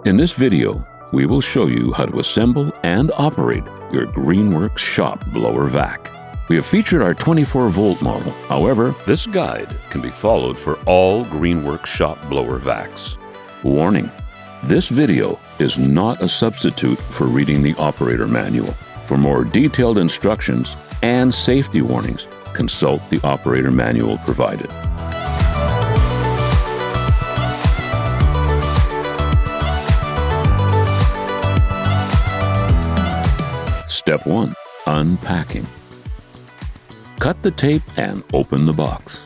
In this video, we will show you how to assemble and operate your Greenworks shop blower vac. We have featured our 24-volt model. However, this guide can be followed for all Greenworks shop blower vacs. Warning: this video is not a substitute for reading the operator manual. For more detailed instructions and safety warnings, consult the operator manual provided. Step 1. Unpacking. Cut the tape and open the box.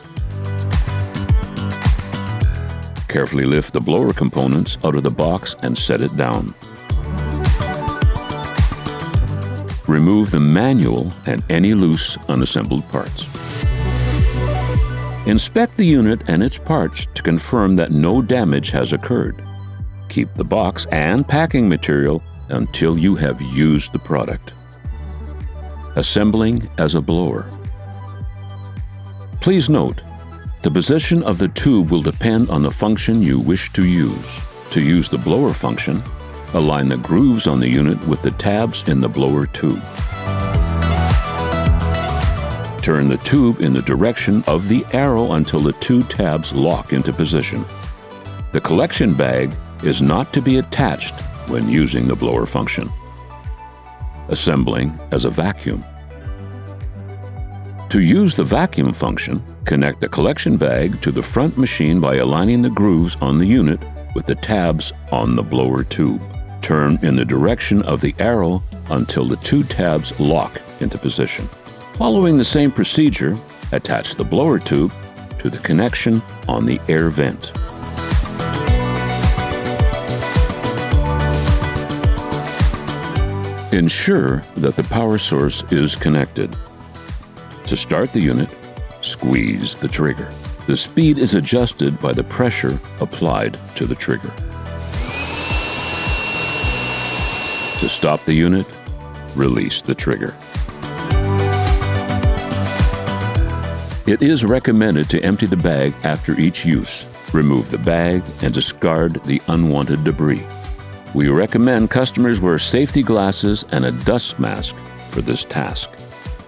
Carefully lift the blower components out of the box and set it down. Remove the manual and any loose, unassembled parts. Inspect the unit and its parts to confirm that no damage has occurred. Keep the box and packing material until you have used the product. Assembling as a blower. Please note, the position of the tube will depend on the function you wish to use. To use the blower function, align the grooves on the unit with the tabs in the blower tube. Turn the tube in the direction of the arrow until the two tabs lock into position. The collection bag is not to be attached when using the blower function. Assembling as a vacuum. To use the vacuum function, connect the collection bag to the front machine by aligning the grooves on the unit with the tabs on the blower tube. Turn in the direction of the arrow until the two tabs lock into position. Following the same procedure, attach the blower tube to the connection on the air vent. Ensure that the power source is connected. To start the unit, squeeze the trigger. The speed is adjusted by the pressure applied to the trigger. To stop the unit, release the trigger. It is recommended to empty the bag after each use. Remove the bag and discard the unwanted debris. We recommend customers wear safety glasses and a dust mask for this task.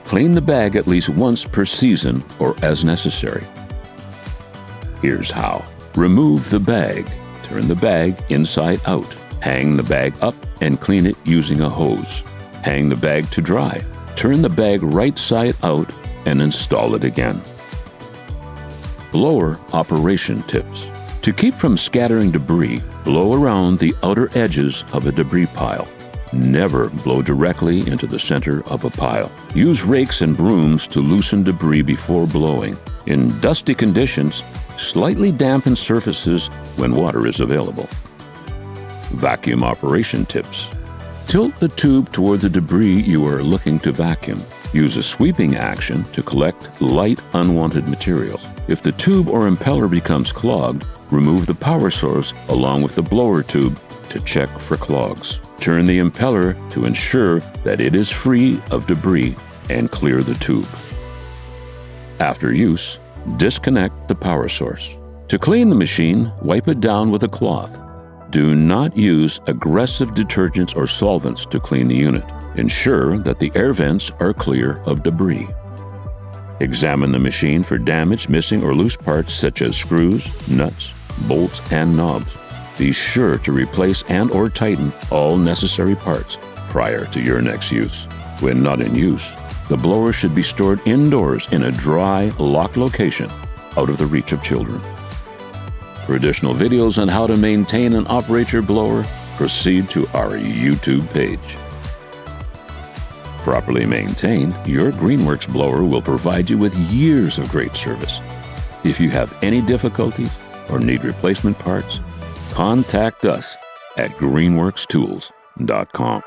Clean the bag at least once per season or as necessary. Here's how. Remove the bag. Turn the bag inside out. Hang the bag up and clean it using a hose. Hang the bag to dry. Turn the bag right side out and install it again. Blower operation tips. To keep from scattering debris, blow around the outer edges of a debris pile. Never blow directly into the center of a pile. Use rakes and brooms to loosen debris before blowing. In dusty conditions, slightly dampen surfaces when water is available. Vacuum operation tips. Tilt the tube toward the debris you are looking to vacuum. Use a sweeping action to collect light, unwanted materials. If the tube or impeller becomes clogged, remove the power source along with the blower tube to check for clogs. Turn the impeller to ensure that it is free of debris and clear the tube. After use, disconnect the power source. To clean the machine, wipe it down with a cloth. Do not use aggressive detergents or solvents to clean the unit. Ensure that the air vents are clear of debris. Examine the machine for damage, missing, or loose parts such as screws, nuts, bolts, and knobs. Be sure to replace and/or tighten all necessary parts prior to your next use. When not in use, the blower should be stored indoors in a dry, locked location out of the reach of children. For additional videos on how to maintain and operate your blower, proceed to our YouTube page. Properly maintained, your Greenworks blower will provide you with years of great service. If you have any difficulties or need replacement parts, contact us at greenworkstools.com.